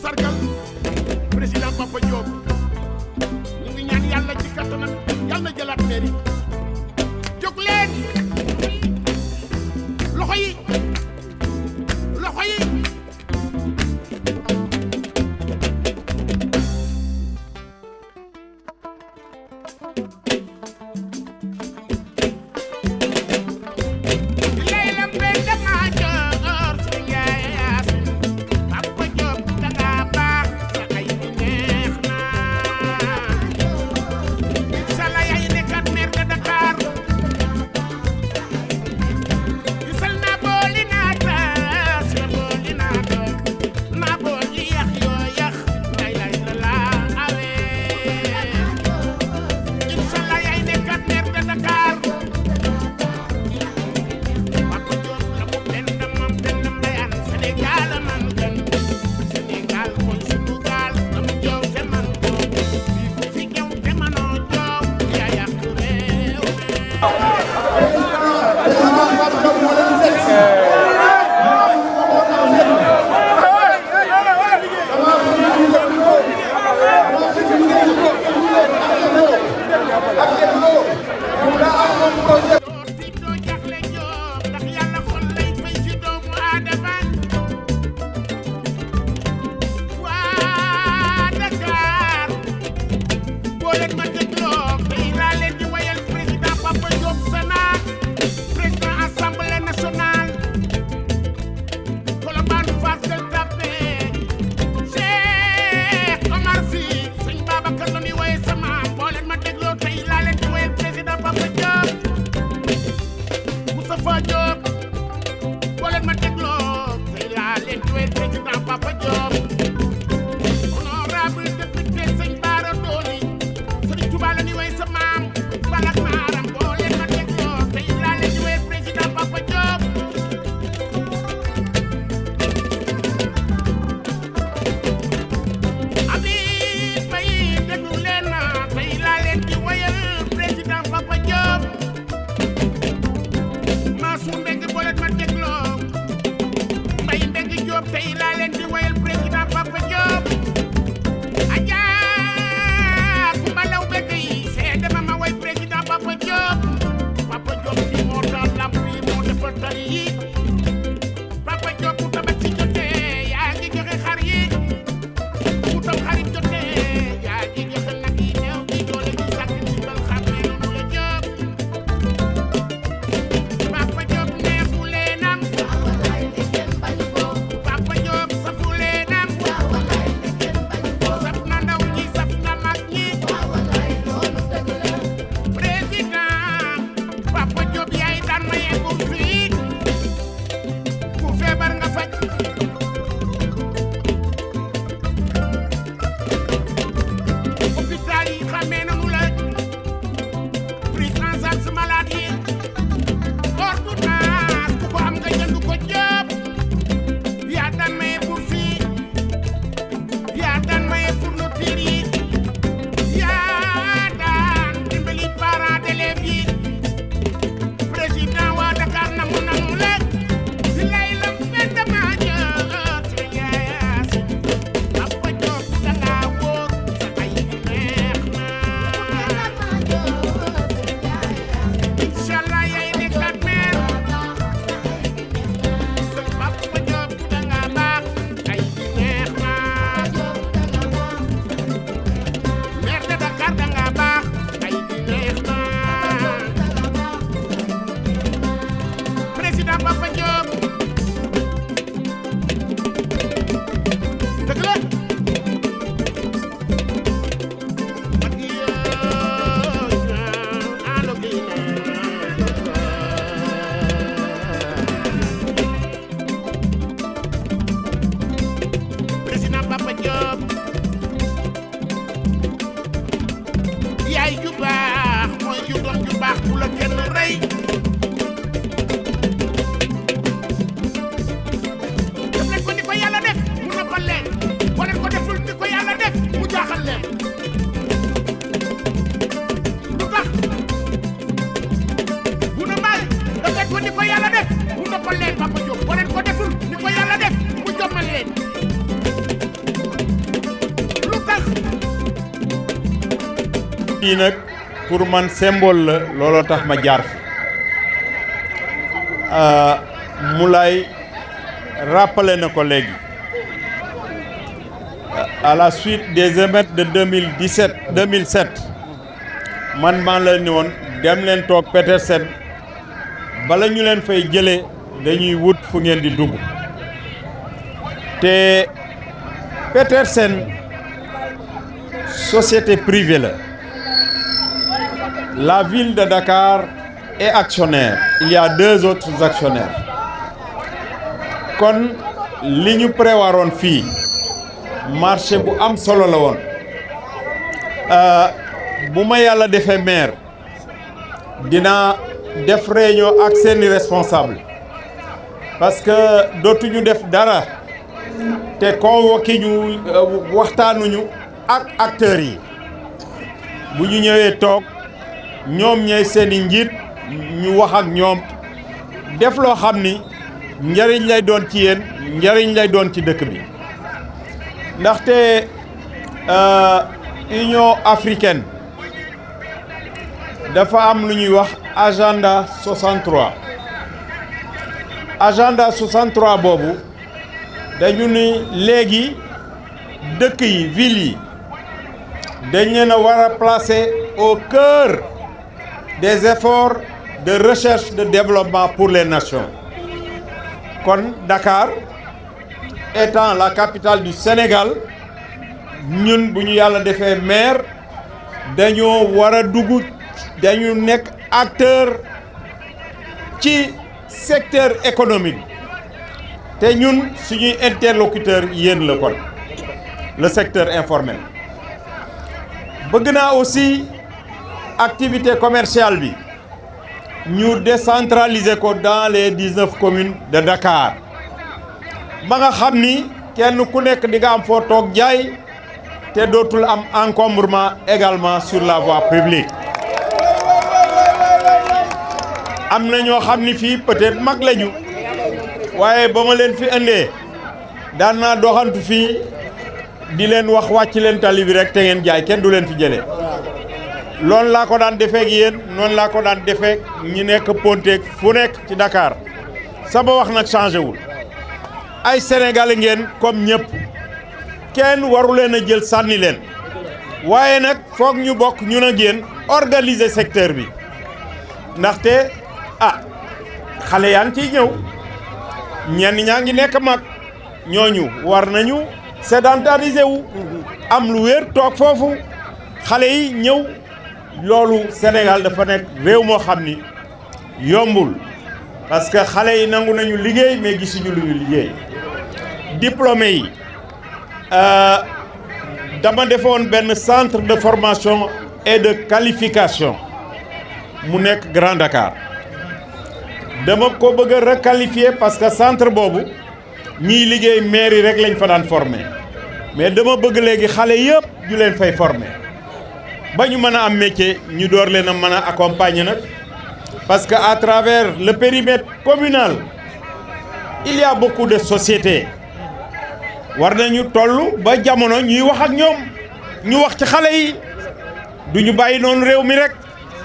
sargal président Papa Diop ñu ngi ñaan yàlla ci kattanam yàlla na jëlaat mairie jóg leen loxo yi loxo yi fii nag pour man symbole la looloo tax ma jaar fi Moulay rappelé na ko léegi à la suite des émeutes de 2007 man maa la ni woon dem leen toog Petersen bala ñu leen fay jëlee dañuy wut fu ngeen di dugg te Petersen société privée la ville de Dakar est actionnaire. Il y a 2 autres actionnaires. kon li ñu préwaroon fii marché bu am solo la woon bu ma yàlla defee maire dina def réunion ak seeni responsable parce que dootuñu def dara te convoqué ñu waxtaanuñu ak acteurs yi bu ñu ñëwee toog ñoom ñooy seeni njiit ñu wax ak ñoom def loo xam ni njariñ lay doon ci yéen njariñ lay doon ci dëkk bi ndaxte Union africaine dafa am lu ñuy wax agenda 63 agenda 63 boobu dañu ni léegi dëkk yi ville yi dañ leen a war a placer au cœur des efforts de recherche de développement pour les nations kon Dakar étant la capitale du Sénégal ñun bu ñu yàlla defee maire dañoo war a dugg dañu nekk acteur ci secteur économique te ñun suñuy interlocuteur yéen la kon le secteur informel bëgg naa aussi activité commerciale bi ñu décentraliser ko dans les 19 communes de Dakar ba nga xam ni kenn ku nekk di nga am foo toog jaay te dootul am encombrement également sur la voie publique am na ñoo xam ni fii peut-être mag lañu waaye ba ma leen fi indee daan naa doxantu fii di leen wax wàcc leen tali bi rek te ngeen jaay kenn du leen fi jëlee loolu laa ko daan defeek yéen noonu laa ko daan defeek ñi nekk Ponteek fu nekk ci Dakar sama wax nag changé wul ay sénégalais ngeen comme ñëpp kenn waru leen a jël sànni leen waaye nag foog ñu bokk ñun ak yéen organiser secteur bi ndaxte xale yaa ngi ciy ñëw ñenn ñaa ngi nekk mag ñooñu war nañu sédentariser wu am lu wér toog foofu xale yi ñëw loolu Sénégal dafa nekk réew moo xam ni yombul parce que xale yi nangu nañu liggéey mais gisuñu lu ñu liggéey diplômé yi dama defoon benn centre de formation et de qualification mu nekk Grand Dakar dama ko bëgg a requalifier parce que centre boobu ñiy liggéey mairie rek lañ fa daan former mais dama bëgg léegi xale yëpp ñu leen fay former ba ñu mën a am métier ñu door leen a mën a accompagner nag parce que à travers le périmètre communal il y a beaucoup de sociétés war nañu toll ba jamono ñuy wax ak ñoom ñu wax ci xale yi du ñu bàyyi noonu réew mi rek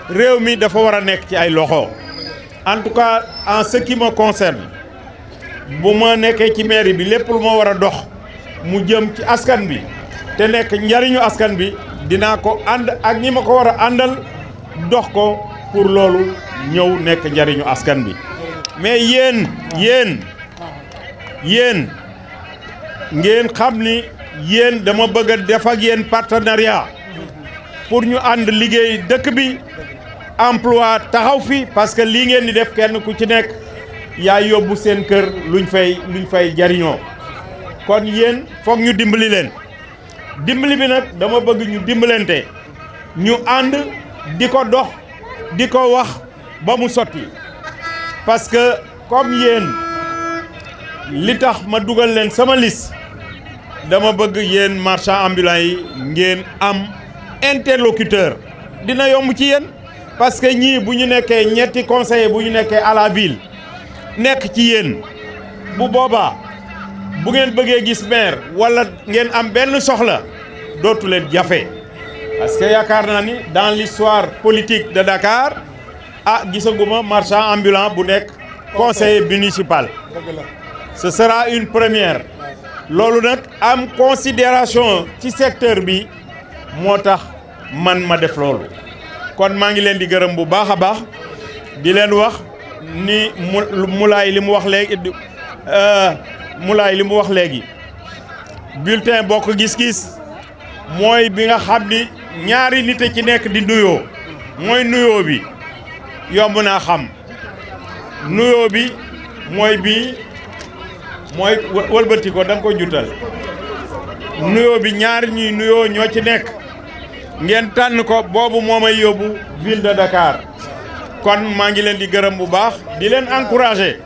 réew mi dafa war a nekk ci ay loxo en tout cas en ce qui me concerne bu ma nekkee ci mairie bi lépp lu ma war a dox mu jëm ci askan bi te nekk njariñu askan bi dinaa ko ànd ak ñi ma ko war a àndal dox ko pour loolu ñëw nekk njariñu askan bi mais yéen ngeen xam ni yéen dama bëgg a def ak yéen partenariat pour ñu ànd liggéey dëkk bi emploi taxaw fi parce que lii ngeen di def kenn ku ci nekk yaa yóbbu seen kër luñ fay jariñoo kon yéen foog ñu dimbali leen dimbali bi nag dama bëgg ñu dimbalante ñu ànd di ko dox di ko wax ba mu sotti parce que comme yéen li tax ma dugal leen sama liste dama bëgg yéen marchand ambulant yi ngeen am interlocuteur dina yomb ci yéen parce que ñii bu ñu nekkee ñetti conseiller bu ñu nekkee à la ville nekk ci yéen bu boobaa bu ngeen bëggee gis maire wala ngeen am benn soxla dootu leen jafe parce que yaakaar naa ni dans l'histoire politique de Dakar gisaguma marchand ambulant bu nekk conseiller municipal. Ce sera une première. loolu nag am considération ci secteur bi moo tax man ma def loolu kon maa ngi leen di gërëm bu baax a baax di leen wax ni Moulay li mu wax léegi Moulay li mu wax léegi bulletin bokk gis-gis mooy bi nga xam ni ñaari nit ci nekk di nuyoo mooy nuyoo bi yomb naa xam nuyoo bi mooy bii mooy wëlbati ko da nga ko jutal nuyoo bi ñaari ñuy nuyoo ñoo ci nekk ngeen tànn ko boobu moo may yóbbu ville de Dakar kon maa ngi leen di gërëm bu baax di leen encourager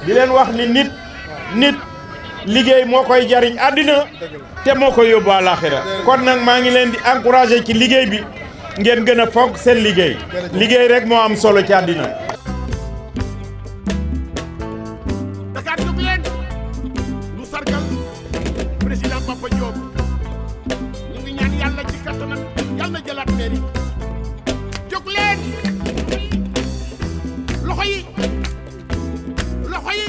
di leen wax ni nit liggéey moo koy jariñ àddina te moo koy yóbbu àllaaxira kon nag maa ngi leen di encourager ci liggéey bi ngeen gën a fonk seen liggéey liggéey rek moo am solo ci àddina. Dakar jóg leen ñu sargal président Papa Diop ñu ngi ñaan yàlla ci kattanam yàlla na jëlaat mairie jóg leen loxo yi loxo yi.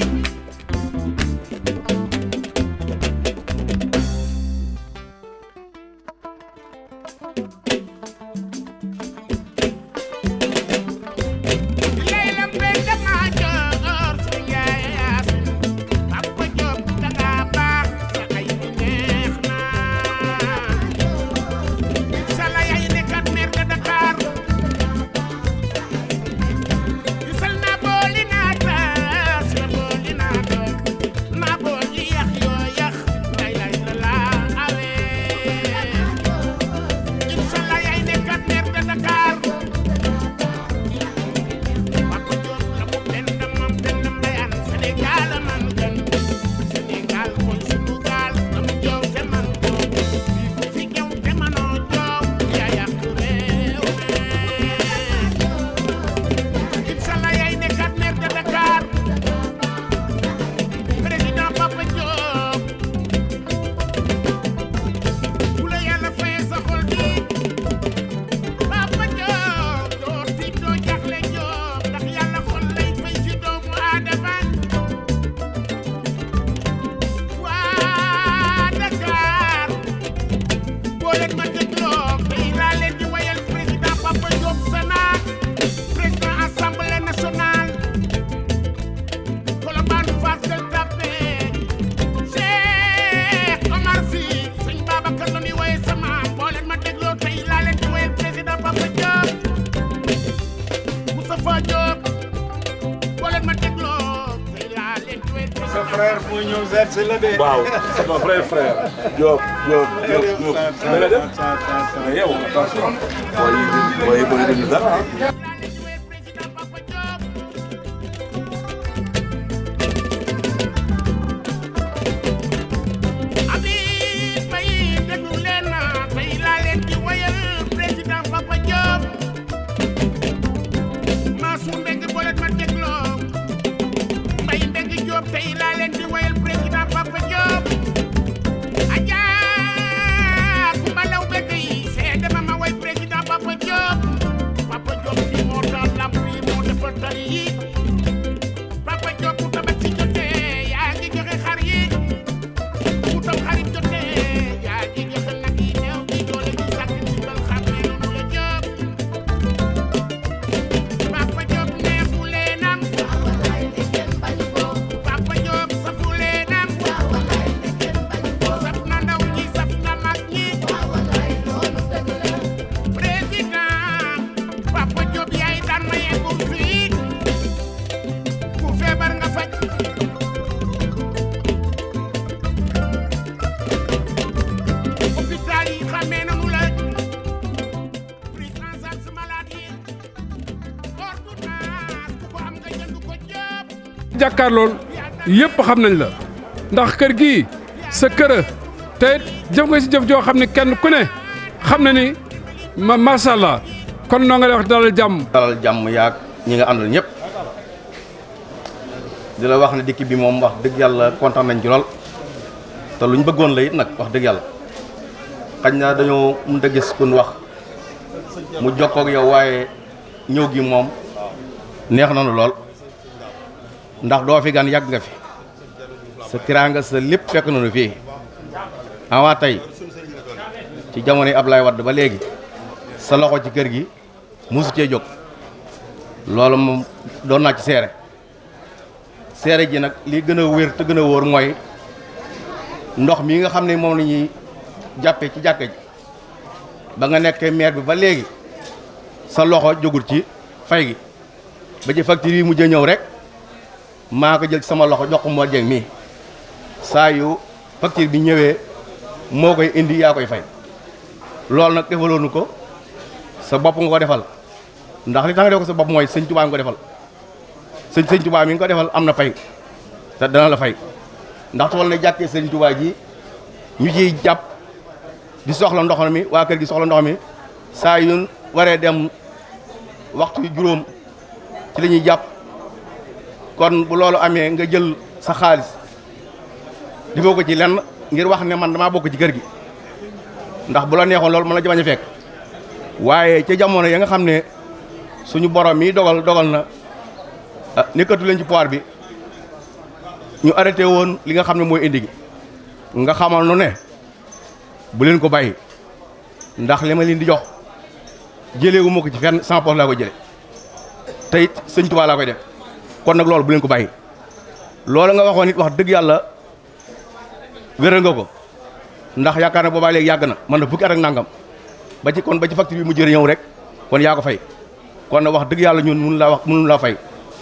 Sa frère moo ñëw seet si la de. waaw c'est mon vrai frère. Diop. Na nga def. mais yow attention. booy déglu dara. tey laa leen di wayal président Papa Diop Adja Kumba Law bekk yi seede ma way président Papa Diop fii moo taal lamp yi moo defar tali yi Papa Diop bu tabax ci jotee yaa ngi joxe xar yi bu tam xarit jotee yaa ngi joxe nag yi néew di doole di sàkk ci dal xam ne noonu la Diop Papa Diop neexu leenam jàkkaarlool yëpp xam nañ la ndax kër gii sa kër te jëf nga si jëf joo xam ne kenn ku ne xam na ni macha allah kon noo nga lay wax dalal jàmm. dalal jàmm yaag ñi nga àndal ñëpp di la wax ne dikk bi moom wax dëgg yàlla kontaan nañ ci lool te luñ bëggoon la it nag wax dëgg yàlla xañ na dañoo mën a gis kun wax mu jokkoo ak yow waaye ñëw gi moom neex nañu lool ndax doo fi gan yàgg nga fi sa tiraanga sa lépp fekk nañu fii avant tey ci jamono yi Ablaye Wade ba léegi sa loxo ci kër gi musu cee jóg loolu moom doon naa ci seere ji nag li gën a wér te gën a wóor mooy ndox mi nga xam ne moom la ñuy jàppee ci jàkka ji ba nga nekkee maire bi ba léegi sa loxo jógul ci fay gi ba ci facture yi mujj ñëw rek maa ko jël ci sama loxo jox ko moo jeng mii saa yu facture bi ñëwee moo koy indi yaa koy fay loolu nag defaloonu ko sa bopp nga ko defal ndax li tax nga def ko sa bopp mooy sëñ Tuubaa nga ko defal sëñ Tuubaa mi nga ko defal am na fay te dana la fay ndax tool na jàkkee sëñ Tuubaa ji ñu ciy jàpp di soxla ndox mi waa kër gi soxla ndox mi saa yu waree dem waxtu juróom ci la ñuy jàpp kon bu loolu amee nga jël sa xaalis di ko ci lenn ngir wax ne man damaa bokk ci kër gi ndax bu la neexoon loolu mën la bañ a fekk waaye ca jamono ya nga xam ne suñu borom mi dogal na nekkatu leen ci pouvoir bi ñu arrêté woon li nga xam ne mooy indi gi nga xamal nu ne bu leen ko bàyyi ndax li ma leen di jox jëlee wu ma ko ci fenn sans poche laa ko jële te it sëñ Tuubaa laa koy def kon nag loolu bu leen ko bàyyi loolu nga waxoon it wax dëgg yàlla wéral nga ko ndax yaakaar na boobaa léegi yàgg na man na fukki at ak nangam ba ci facture bi mu jëriñ ñëw rek kon yaa ko fay kon nag wax dëgg yàlla ñun mënu laa fay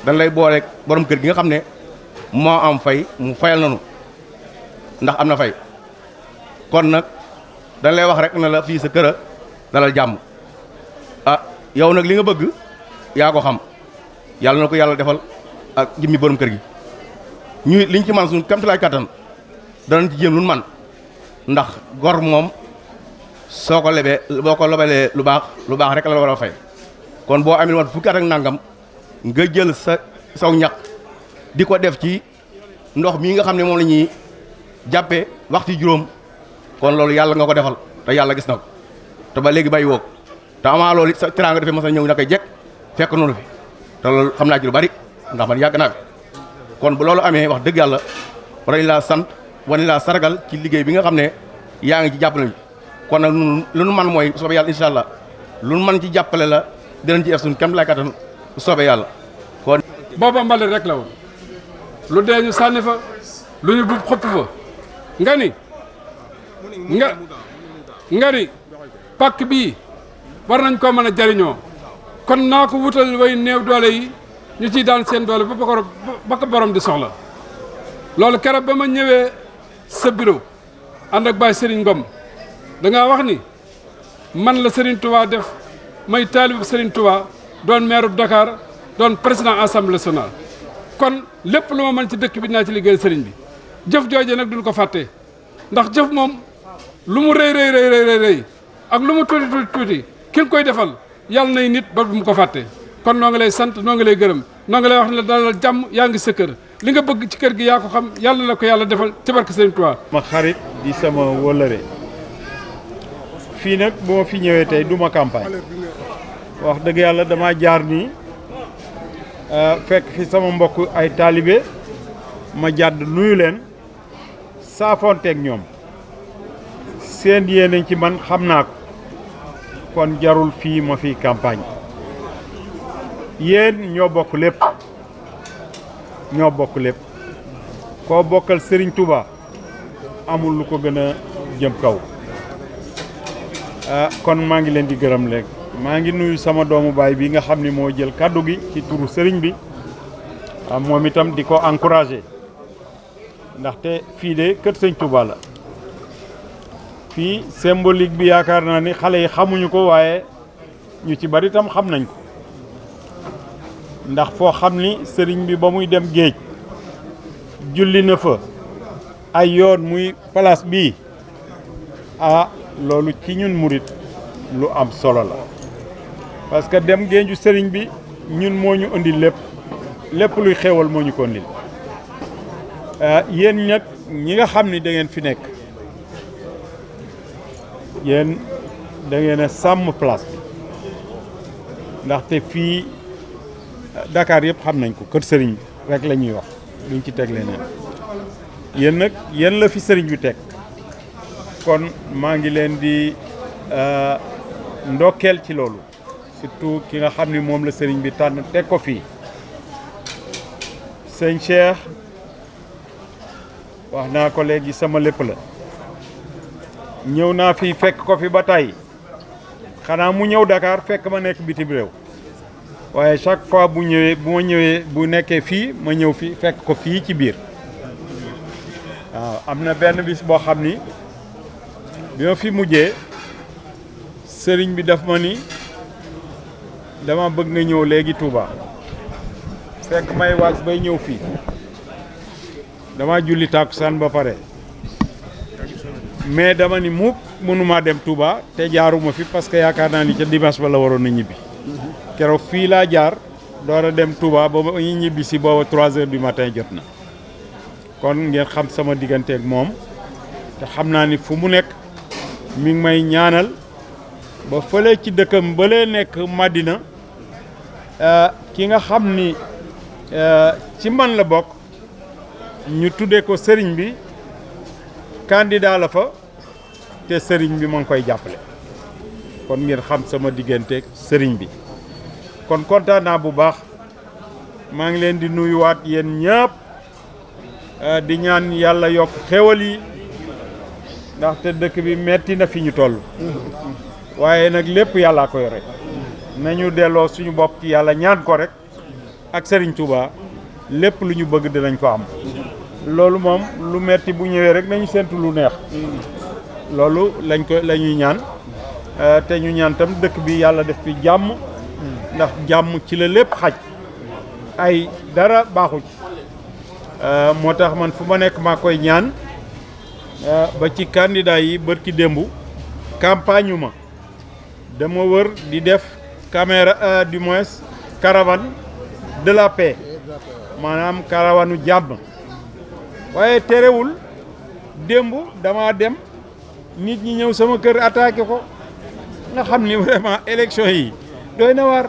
dañ lay boole borom kër gi nga xam ne moo am fay mu fayal nanu ndax am na fay kon nag dañ lay wax rek ne la fii sa kër a dalal jàmm yow nag li nga bëgg yaa ko xam yàlla na ko yàlla defal ak jëmmi borom kër gi ñu liñ ci man suñu kamtalaay kattan danañ ci jéem lu man ndax gor moom soo ko lebee boo ko lebalee lu baax rek la war a fay kon boo amee woon fukki at ak nangam nga jël saw ñaq di ko def ci ndox mii nga xam ne moom la ñuy jàppee waxtu juróom kon loolu yàlla nga ko defal te yàlla gis na ko te ba léegi bàyyi woo ko te amaa loolu sa teraanga defee mos a ñëw na koy jekk fekk noonu fi te loolu xam naa ci lu bari ndax man yàgg naa fi kon bu loolu amee wax dëgg yàlla war nañ laa sant war nañ laa sargal ci liggéey bi nga xam ne yaa ngi ci jàppale ñu kon nag lu nu man mooy soobee yàlla incha allah lu nu man ci jàppale la dinañ ci def suñu kem lay kattan soobee yàlla kon. booba mbalit rek la woon lu dee ñu sànni fa lu ñu bub xëpp fa nga ni pàkk bii war nañ koo mën a jariñoo kon naa ko wutal way néew doole yi ñu ciy daan seen doole ba ko borom di soxla loolu keroog ba ma ñëwee sa bureau ànd ak Baye Serigne Ngom da ngaa wax ni man la Serigne Touba def may taalibu Serigne Touba doon maire Dakar doon président assemblée nationale kon lépp lu ma mën ci dëkk bi dinaa ci liggéey Serigne bi jëf jooje nag duñ ko fàtte ndax jëf moom lu mu rëy ak lu mu tuuti ki nga koy defal yàlla nay nit ba bu mu ko fàtte kon noo ngi lay sant noo ngi lay gërëm noo ngi lay wax ne la dalal jàmm yaa ngi sa kër li nga bëgg ci kër gi yaa ko xam yàlla la ko yàlla defal ci barke Serigne Touba. ma xarit di sama wëllëre fii nag bu ma fi ñëwee tey du ma campagne wax dëgg yàlla dama jaar nii fekk fi sama mbokk ay taalibe ma jàdd nuyu leen saafonteeg ñoom seen yéene ci man xam naa ko kon jarul fii ma fi campagne yéen ñoo bokk lépp koo bokkal Serigne Touba amul lu ko gën a jëm kaw kon maa ngi leen di gërëm léegi maa ngi nuyu sama doomu baay bi nga xam ni moo jël kàddu gi ci turu Serigne bi moom itam di ko encouragé ndaxte fii de kër Sëñ Touba la fii symbolique bi yaakaar naa ni xale yi xamuñu ko waaye ñu ci bari itam xam nañ ko ndax foo xam ni sëriñ bi ba muy dem géej julli na fa ay yoon muy place bii loolu ci ñun murit lu am solo la parce que dem géeju sëriñ bi ñun moo ñu indil lépp luy xewal moo ñu ko indil yéen nag ñi nga xam ni da ngeen fi nekk yéen da ngeen a sàmm place bi ndaxte fii Dakar yëpp xam nañ ko kër sëriñ bi rek la ñuy wax duñ ci teg leneen yéen nag yéen la fi sëriñ bi teg kon maa ngi leen di ndokkeel ci loolu surtout ki nga xam ni moom la sëriñ bi tànn teg ko fii sëñ Cheikh wax naa ko léegi sama lépp la ñëw naa fi fekk ko fi ba tey xanaa mu ñëw Dakar fekk ma nekk bitim réew waaye chaque fois bu ñëwee bu ma ñëwee bu nekkee fii ma ñëw fi fekk ko fii ci biir waaw am na benn bis boo xam ni bi ma fi mujjee sëriñ bi daf ma ni dama bëgg nga ñëw léegi Touba fekk may waas bay ñëw fii dama julli tàkkusaan ba pare mais dama ni mukk mënumaa dem Touba te jaaruma fi parce que yaakaar naa ni ca dimanche ba la waroon a ñibbi keroog fii laa jaar door a dem Touba ba ñu ñibbi si booba 3 heures du matin jot na kon ngeen xam sama digganteeg moom te xam naa ni fu mu nekk mi ngi may ñaanal ba fële ci dëkkam balee nekk Madina ki nga xam ni ci man la bokk ñu tuddee ko sëriñ bi candidat la fa te sëriñ bi ma ngi koy jàppale kon ngeen xam sama digganteeg sëriñ bi kon kontaan naa bu baax maa ngi leen di nuyuwaat yéen ñëpp di ñaan yàlla yokk xéwal yi ndaxte dëkk bi metti na fi ñu toll waaye nag lépp yàllaa ko yore nañu delloo suñu bopp ci yàlla ñaan ko rek ak Serigne Touba lépp lu ñu bëgg dinañ ko am loolu moom lu metti bu ñëwee rek nañu séntu lu neex loolu la ñuy ñaan te ñu ñaan tam dëkk bi yàlla def fi jàmm ndax jàmm ci la lépp xaj ay dara baaxu ci moo tax man fu ma nekk maa koy ñaan ba ci candidat yi bërki démb campagne ma dama wër di def caméra du moins caravane de la paix maanaam caravane jàmm waaye terewul démb dama dem nit ñi ñëw sama kër attaqué ko nga xam ni vraiment élection yi doy na war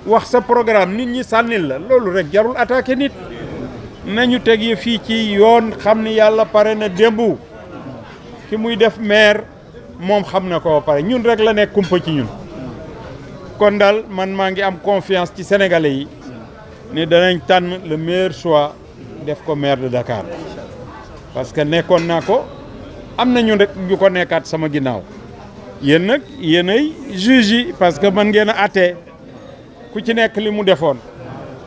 wax sa programme nit ñi sànnil la loolu rek jarul attaqué nit nañu teg yi fii ci yoon xam ni yàlla pare na démb ki muy def maire moom xam na ko pare ñun rek la nekk kumpa ci ñun kon daal man maa ngi am confiance ci sénégalais yi ne danañ tànn le meilleur choix def ko maire de Dakar parce que nekkoon naa ko am na ñu rek ñu ko nekkaat sama ginnaaw yéen nag yéenay juge yi parce que man ngeen a àtte ku ci nekk li mu defoon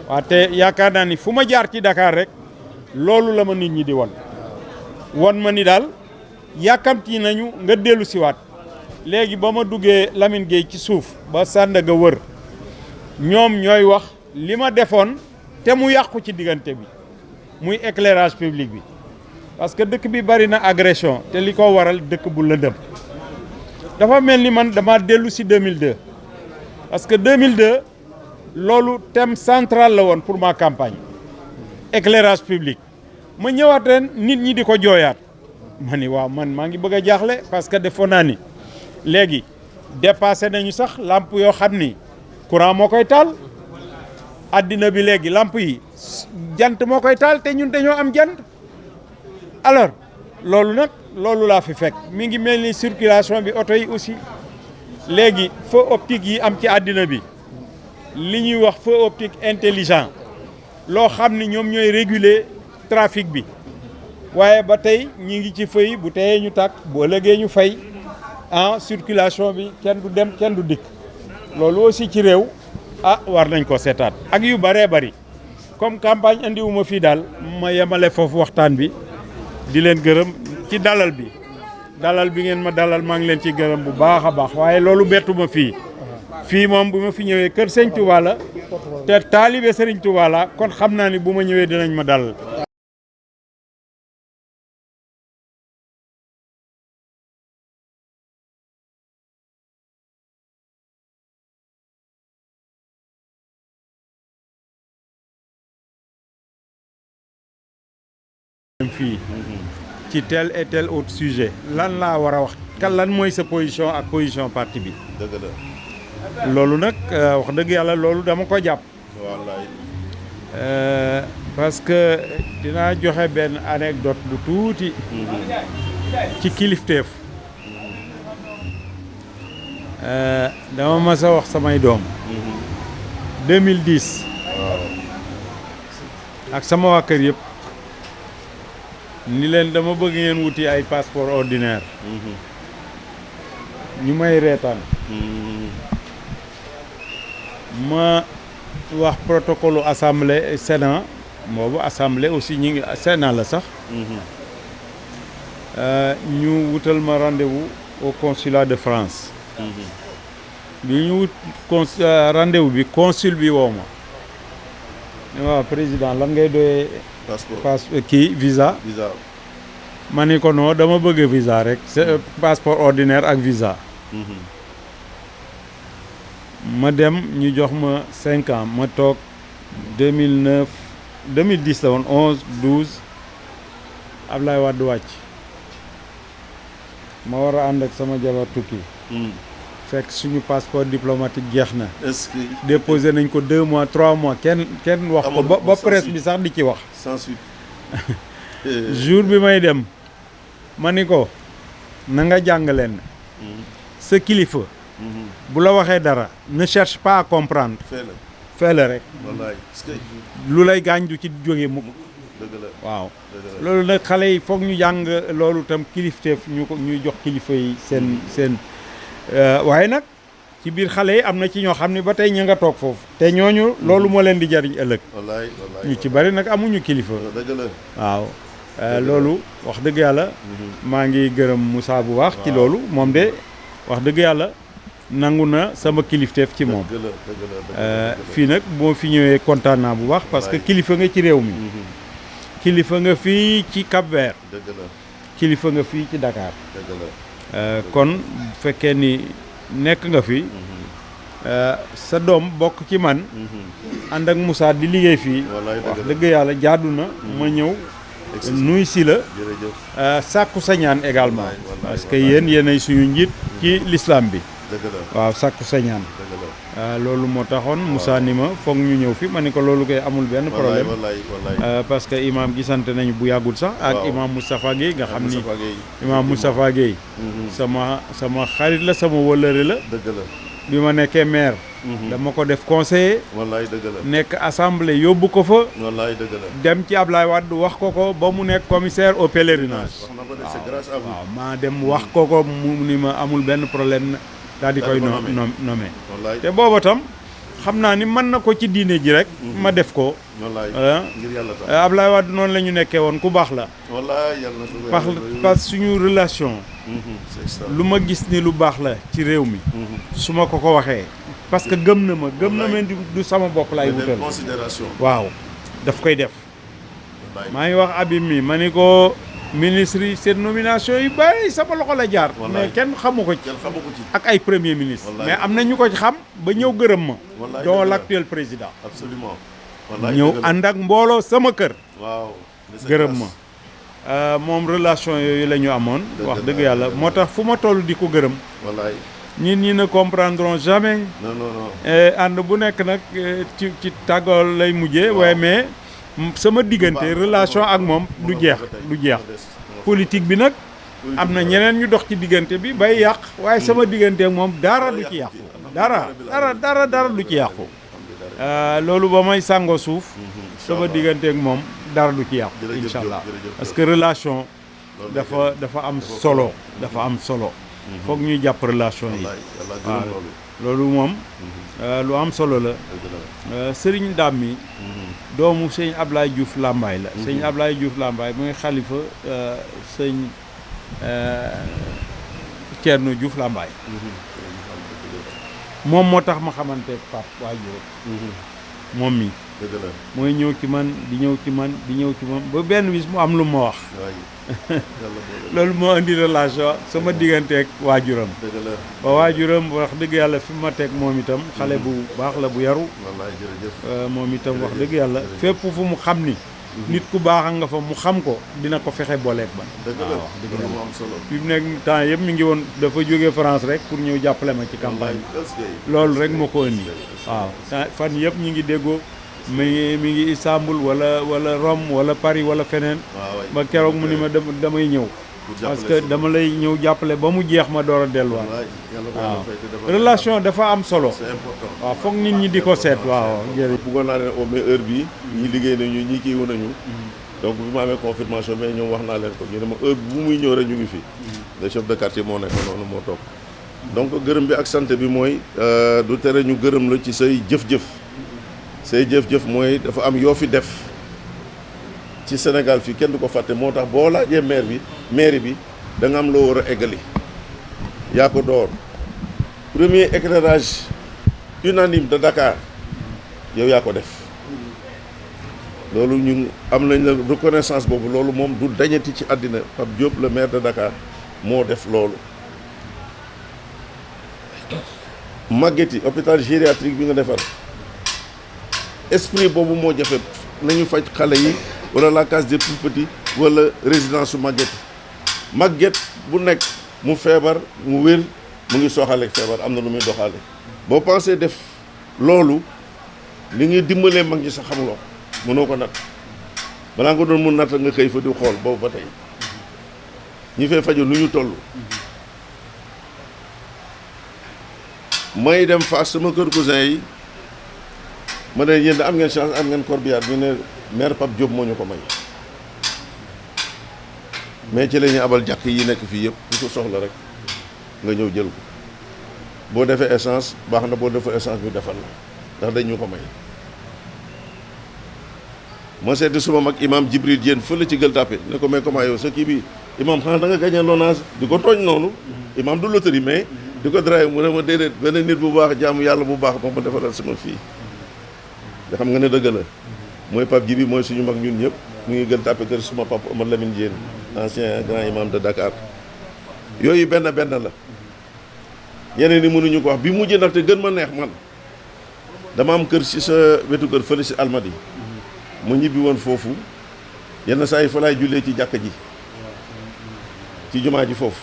waaw te yaakaar naa ni fu ma jaar ci Dakar rek loolu la ma nit ñi di won ma ni daal yàkkamti nañu nga dellu siwaat léegi ba ma duggee Lamine Gueye ci suuf ba Sandaga wër ñoom ñooy wax li ma defoon te mu yàqu ci diggante bi muy éclairage public bi parce que dëkk bi bari na agression te li ko waral dëkk bu lëndëm dafa mel ni man dama dellu si 2002 parce que 2002 loolu thème central la woon pour ma campagne éclairage public ma ñëwaat ren nit ñi di ko jooyaat ma ni waaw man maa ngi bëgg a jaaxle parce que defoon naa ni léegi dépassé nañu sax lamp yoo xam ni courant moo koy taal addina bi léegi lamp yi jant moo koy taal te ñun dañoo am jant alors loolu nag loolu laa fi fekk mi ngi mel ni circulation bi oto yi aussi léegi feu optique yi am ci àddina bi li ñuy wax feu optique intelligent loo xam ni ñoom ñooy réguler trafic bi waaye ba tey ñi ngi ci feu yi bu teyee ñu tàkk bu ëllëgee ñu fay circulation bi kenn du dem kenn du dikk loolu aussi ci réew war nañ ko seetaat ak yu bëree bëri comme campagne andiwuma fii daal ma yemale foofu waxtaan bi di leen gërëm ci dalal bi ngeen ma dalal maa ngi leen ci gërëm bu baax a baax waaye loolu bettuma fii moom bu ma fi ñëwee kër Sëñ Touba la te taalibe Sëriñ Touba la kon xam naa ni bu ma ñëwee dinañ ma dalal fii ci tel et tel autre sujet lan laa war a wax kan lan mooy sa position ak position parti bi dëgg la loolu nag wax dëgg yàlla loolu dama ko jàpp. wallaay. parce que dinaa joxe benn anecdote bu tuuti. ci kilifteef. dama mas a wax samay doom. 2010. ak sama waa kër yëpp. ni leen dama bëgg ngeen wuti ay passeport ordinaire. ñu may reetaan. ma wax protocole assemblée sénat boobu assemblée aussi ñi ngi sénat la sax. ñu wutal ma rendez-vous au consulat de France. bi ñu wut rendez-vous bi consul bi woo ma. ne waaw président lan ngay doyee. passeport kii visa. ma ni ko non dama bëgg visa rek c'est passeport ordinaire ak visa. ma dem ñu jox ma 5 ans ma toog 2009 2010 la woon 11 12 Ablaye Wade wàcc ma war a ànd ak sama jabar tukki. fekk suñu passeport diplomatique jeex na. est-ce que déposé nañ ko 2 mois 3 mois kenn wax ko ba presse bi sax di ci wax. sans suite. jour bi may dem ma ni ko na nga jàng leen. sa kilifa. bu la waxee dara ne cherche pas à comprendre. fais-le rek. wallaay. lu lay gaañ du ci jóge mukk. dëgg la waaw. loolu nag xale yi foog ñu jàng loolu tam kilifteef ñuy jox kilifa yi seen waaye nag ci biir xale yi am na ci ñoo xam ne ba tey ña nga toog foofu. te ñooñu loolu moo leen di jariñ ëllëg. wallaay ñu ci bari nag amuñu kilifa. dëgg la. waaw loolu wax dëgg yàlla. maa ngi gërëm Moussa bu baax. ci loolu moom de wax dëgg yàlla. nangu na sama kilifteef ci moom. fii nag boo fi ñëwee kontaan naa bu baax parce que kilifa nga ci réew mi. kilifa nga fii ci Cap-Vert. kilifa nga fii ci Dakar. kon bu fekkee ni nekk nga fi. sa doom bokk ci man. ànd ak Moussa di liggéey fii. wax dëgg yàlla jaadu na ma ñëw. nuy si la. sàkku sa ñaan également. parce que yéenay suñu njiit ci l'islam bi. waaw sàkku sa ñaan. loolu moo taxoon Moussa ni ma foog ñu ñëw fi ma ni ko loolu koy amul benn problème. parce que imam gisante nañu bu yàggul sax ak imam Moustapha Guèye nga xam ni imam Moustapha Guèye sama xarit la sama wëllëre la. bi ma nekkee maire. dama ko def conseiller. nekk assemblée yóbbu ko fa. dem ci Ablaye Wade wax ko ba mu nekk commissaire au pèlerinage. waaw maa dem wax ko mu ni ma amul benn problème. daal di koy nommé te booba tam xam naa ni mën na ko ci diine ji rek ma def ko Ablaye Wade noonu la ñu nekkee woon ku baax la parce que suñu relation lu ma gis ni lu baax la ci réew mi su ma ko waxee parce que gëm na ma du sama bopp laay wutal waaw daf koy def maa ngi wax Habib mi ma ni ko ministre yi seen nomination yi bari sama loxo la jaar mais kenn xamu ko ci ak ay premier ministre mais am na ñu ko ci xam ba ñëw gërëm ma dont l'actuel président absolument ñëw ànd ak mbooloo sama kër gërëm ma moom relation yooyu la ñu amoon wax dëgg yàlla moo tax fu ma toll di ko gërëm ñi ne comprendront jamais ànd bu nekk nag ci tàggool lay mujjee waaye mais sama diggante relation ak moom du jeex politique bi nag am na ñeneen ñu dox ci diggante bi bay yàq waaye sama diggante ak moom dara du ci yàqu dara du ci yàqu loolu ba may sàngoo suuf sama diggante ak moom dara du ci yàqu incha allah parce que relation dafa am solo foog ñuy jàpp relation yi waaw loolu moom lu am solo la sëriñ Dame mi doomu sëñ Ablaye Diouf Lambaye la sëñ Ablaye Diouf Lambaye mooy xalifa sëñ Thierno Diouf Lambaye moom moo tax ma xamante pap waajur moom mi mooy ñëw ci man di ñëw ci man ba benn bis mu am lu ma wax loolu moo indi relation sama digganteeg waajuram ba waajuram wax dëgg yàlla fi ma teg moom itam xale bu baax la bu yaru moom itam wax dëgg yàlla fépp fu mu xam ni nit ku baax nga fa mu xam ko dina ko fexe booleeg ba. dëgg la loolu moo am solo. fi mu nekk temps yëpp mi ngi woon dafa jógee France rek pour ñëw jàppale ma ci campagne bi. loolu rek moo ko indi. waaw fan yëpp ñu ngi déggoo mi ngi Istanbul wala Rome wala Paris wala feneen. ba keroog mu ni ma damay ñëw. parce que dama lay ñëw jàppale ba mu jeex ma door a delluwaat. waaw relation dafa am solo. c'est important. waaw foog nit ñi di ko seet. waaw jërëjëf. bëggoon naa leen au moins heure bii. ñi liggéey nañu ñi kii wu nañu. donc bi ma amee confirmation mais ñoom wax naa leen ko ñu ne ma heure bu muy ñëw rek ñu ngi fi. le chef de quartier moo nekk noonu moo toog. donc gërëm bi ak sant bi mooy du tere ñu gërëm la ci say jëf-jëf. say jëf-jëf mooy dafa am yoo fi def ci Sénégal fii kenn du ko fàtte moo tax boo laajee mairie bi da nga am loo war a eggali. yaa ko door premier éclairage unanime de Dakar yow yaa ko def loolu ñun am nañ la reconnaissance boobu loolu moom du dañati ci àddina Pape Diop le maire de Dakar moo def loolu. Maguette yi hôpital gériatrique bi nga defar esprit boobu moo jafe nañu faj xale yi wala la case des tout petits wala résidence su Maguette bu nekk mu feebar mu wér mu ngi soxaleeg feebar am na lu muy doxaale boo pensé def loolu li ngi dimbalee mag ñi sax xamuloo mënoo ko natt balaa nga doon mun natt nga xëy fa di xool boobu ba tey ñi fay fajo nu ñu toll. may dem Fass sama kër cousin yi ma ne yéen am ngeen chance am ngeen corbillard ñu ne maire Pape Diop moo ñu ko may mais ci la ñuy abal jàkk yi nekk fii yëpp ku ko soxla rek nga ñëw jël ko boo defee essence baax na boo defee essence ñu defal la ndax dañ ñu ko may. ma seeti suma mag imam Jibril Diène fële ci Gueule Tapée ne ko mais comment yow sa kii bi imam xanaa da nga gagné l'ONAS di ko tooñ noonu imam du loterie mais di ko draye mu ne ma déedéet benn nit bu baax jaamu yàlla bu baax moom ma defaral sama fii nga xam nga ne dëgg la mooy Pape Djibi mooy suñu mag ñun ñëpp mu ngi Gueule Tapée kër suma papa Omar Lamine Diène ancien grand imam de Dakar yooyu benn la yeneen ni mënuñu ko wax bi mujj nag te gën ma neex man dama am kër ci sa wetu kër fële ci Almadi ma ñibbi woon foofu yenn saa yi fa laay jullee ci jàkka ji ci jumaa ji foofu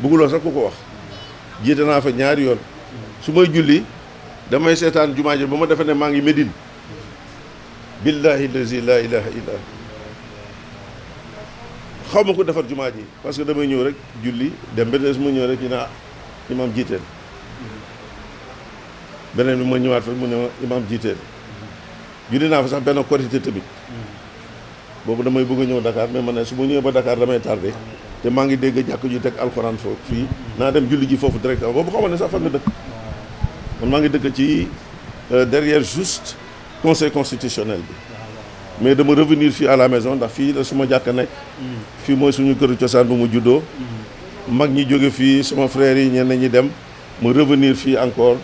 bëgguloo sax ku ko wax jiite naa fa ñaari yoon su may julli damay seetaan jumaa ji ba ma defe ne maa ngi Médine billahi lazi la ilaha illa xaw ma ko defar jumaa ji parce que damay ñëw rek julli dem beneen su ma ñëw rek ñu ne imam jiiteel beneen bi ma ñëwaat fa mu ne imam jiiteel julli naa fa sax benn korité tamit boobu damay bëgg a ñëw Dakar mais man ne su ma ñëwee ba Dakar damay tardé te maa ngi dégg jàkk ju teg alxuraan foofu fii naa dem julli ji foofu directement boobu xamal ne sax fan nga dëkk man maa ngi dëkk ci derrière juste conseil constitutionnel bi mais dama revenir fii à la maison ndax fii la suma jàkk nekk fii mooy suñu këru cosaan bu mu juddoo mag ñi jóge fii sama frères yi ñenn ñi dem ma revenir fii encore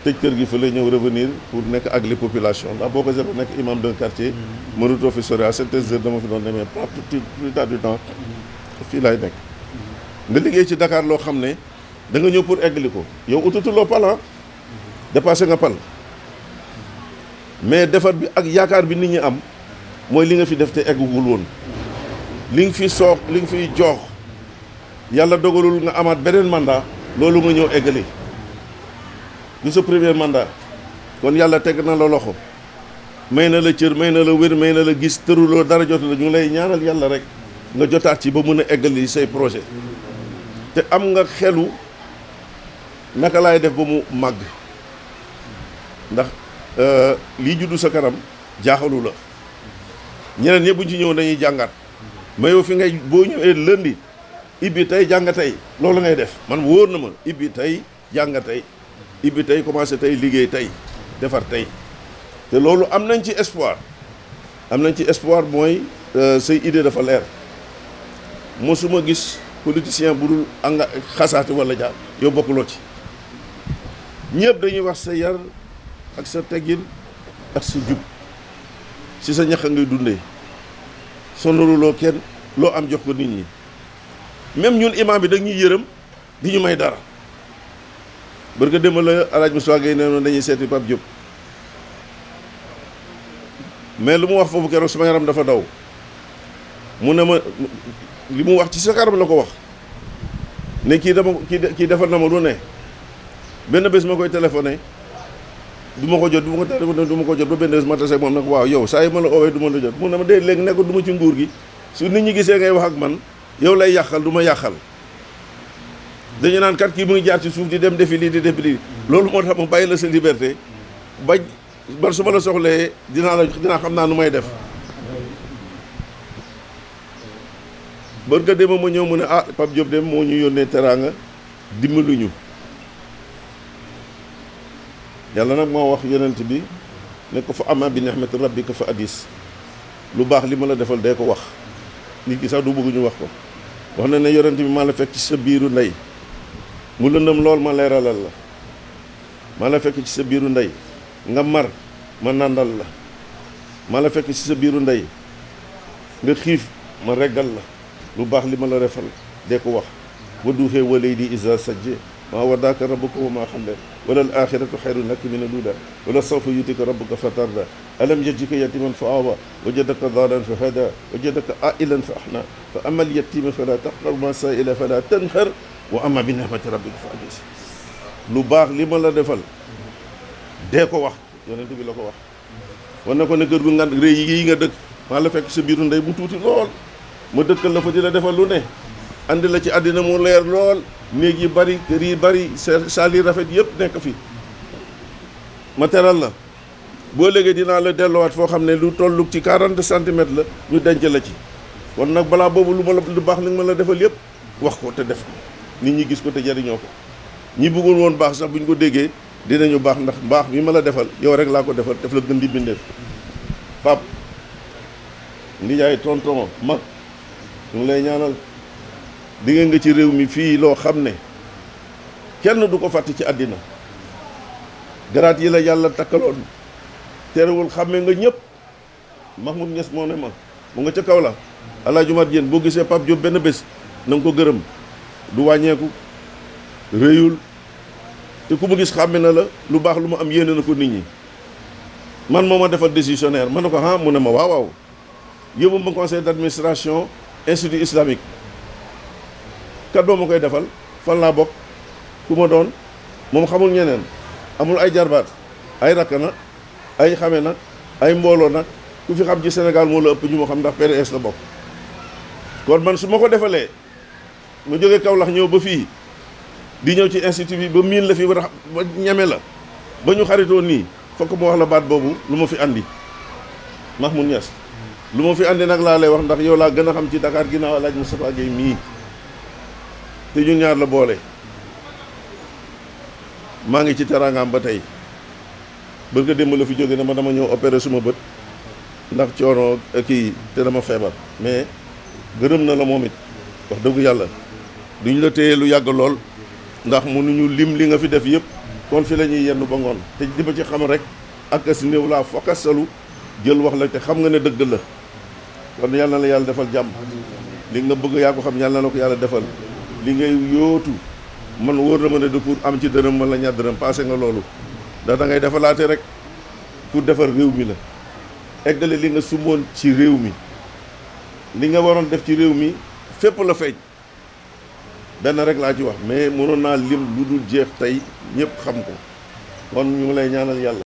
tëj kër gi fa la ñëw revenir pour nekk ak les populations ndax boo ko zéro nekk imam d'un quartier mënutoo fi sori à 7 heures dama fi doon demee pas plupart du temps fii laay nekk nga liggéey ci Dakar loo xam ne da nga ñëw pour eggali ko yow utatuloo pal dépassé nga pal mais defar bi ak yaakaar bi nit ñi am mooy li nga fi def te eggugul woon li nga fi soox li nga fiy joox yàlla dogalul nga amaat beneen mandat loolu nga ñëw eggali du sa premier mandat kon yàlla teg na la loxo may na la cër may na la wér may na la gis tëruloo dara jot la ñu lay ñaanal yàlla rek nga jotaat ci ba mën a eggali say projet te am nga xelu naka laay def ba mu màgg ndax lii juddu sa kanam jaaxalu la ñeneen ñëpp buñ ci ñëw dañuy jàngat mais yow fi ngay boo ñëwee lundi ibbi tey jàng tey loolu ngay def man wóor na ma ibbi tey jàng tey ibbi tey commencé tey liggéey tey defar tey te loolu am nañ ci espoir mooy say idée dafa leer mosuma gis politicien bu dul anga xasaate wala jaar yow bokkuloo ci ñëpp dañuy wax sa yar ak sa teggin ak sa jub si sa ñax ngay dundee sonaluloo kenn loo am jox ko nit ñi même ñun imam bi dañuy yërëm di ñu may dara barka démb la alaaj Moussa Gueye nee noonu dañuy seeti Pape Diop mais lu mu wax foofu keroog sama yaram dafa daw mu ne ma li mu wax ci sa kanam la ko wax ne kii defar na ma lu ne benn bés ma koy téléphoné du ma ko jot ba benn bés ma tase moom nag waaw yow saa yi ma la oowee du ma la jot mu ne ma dee léegi nekk du ma ci nguur gi su nit ñi gisee ngay wax ak man yow lay yàqal du ma yàqal dañu naan kat kii mu ngi jaar ci suuf di dem defi lii di def lii loolu moo tax ma bàyyi la sa liberté bañ man su ma la soxlee dinaa xam naa nu may def bërga déma ma ñëw mu ne Pape Diop dem moo ñu yónnee teraanga dimbaluñu yàlla nag moo wax yonent bi ne ko fa ama bi ni'mati rabbika fa hadis lu baax li ma la defal dee ko wax nit ki sax du bëgg ñu wax ko wax na ne yonent bi maa la fekk ci sa biiru ndey mu lëndëm lool ma leeralal la maa la fekk ci sa biiru ndey nga mar ma nàndal la maa la fekk ci sa biiru ndey nga xiif ma reggal la lu baax li ma la defal dee ko wax wa duuxee walay di isa sajje maa waddaaka rabbuka wa maa xalle wala al axiratu xayrun laka mina l-uulaa wala sawfa yu'tiika rabbuka fa tardaa alam yajidka yatiiman fa aawaa wajadaka daalan fa hadaa wajadaka aa'ilan fa aghnaa fa ammaa al-yatiima falaa taqhar wa as-saa'ila falaa tanhar wa ammaa bi ni'mati rabbika fa haddis lu baax li ma la defal dee ko wax yonent bi la ko wax wan na ko ne kër gu ngan rëy yi nga dëkk maa la fekk sa biiru ndey mu tuuti lool ma dëkkal la fa di la defal lu ne andi la ci àddina mu leer lool néeg yi bari kër yi bari saal yi rafet yëpp nekk fi ma teral la boo léegi dinaa la delluwaat foo xam ne lu tollu ci 40 centimètres la ñu denc la ci kon nag balaa boobu lu baax li nga ma la defal yëpp wax ko te def ko nit ñi gis ko te jariñoo ko ñi bëggul woon baax sax bu ñu ko déggee dinañu baax ndax baax bi ma la defal yow rek laa ko defal def la gën di bindeef pap ndijaay tonton mag ñu ngi lay ñaanal digg nga ci réew mi fii loo xam ne kenn du ko fàtte ci àddina garaat yi la yàlla takkaloon terewul xàmme nga ñëpp Mahmoud Niass moo ne ma mu nga ca kaw la Alaaji Umar Diène boo gisee Pape Diop benn bés na nga ko gërëm du wàññeeku réyul te ku mu gis xàmme na la lu baax lu mu am yéene na ko nit ñi man moo ma defal décisionnaire ma ne ko mu ne ma waaw yóbbu ma conseil d'administration institut islamique kat boo ma koy defal fan laa bokk ku ma doon moom xamul ñeneen amul ay jarbaat ay rakk nag ay xame nag ay mbooloo nag ku fi xam ci Sénégal moo la ëpp ñu ma xam ndax PDS la bokk kon man su ma ko defalee ma jógee Kaolack ñëw ba fii di ñëw ci institut bi ba miin la fi ba ñeme la ba ñu xaritoo nii fokk ma wax la baat boobu lu ma fi andi Mahmoud Niass lu ma fi andi nag laa lay wax ndax yow laa gën a xam ci Dakar ginnaaw Alaaji Moustapha Guèye mii te ñun ñaar la boole maa ngi ci teraangaam ba tey bërga démb la fi jóge ne ma dama ñëw opéré suma bët ndax coono kii te dama feebar mais gërëm na la moom it wax dëgg yàlla duñ la téye lu yàgg lool ndax mënuñu lim li nga fi def yëpp kon fi la ñuy yendu ba ngoon te di ma ci xam rek ak as néew laa fokkasalu jël wax la te xam nga ne dëgg la kon yàlla na la yàlla defal jàmm li nga bëgg yaa ko xam yàlla na ko yàlla defal li ngay yóotu man wóor na ma ne de pour am ci dërëm wala ñaar dërëm passé nga loolu ndax da ngay defalaate rek pour defar réew mi la eggale li nga sumboon ci réew mi li nga waroon def ci réew mi fépp la feeñ benn rek laa ci wax mais mënoon naa lim lu dul jeex tey ñëpp xam ko kon ñu ngi lay ñaanal yàlla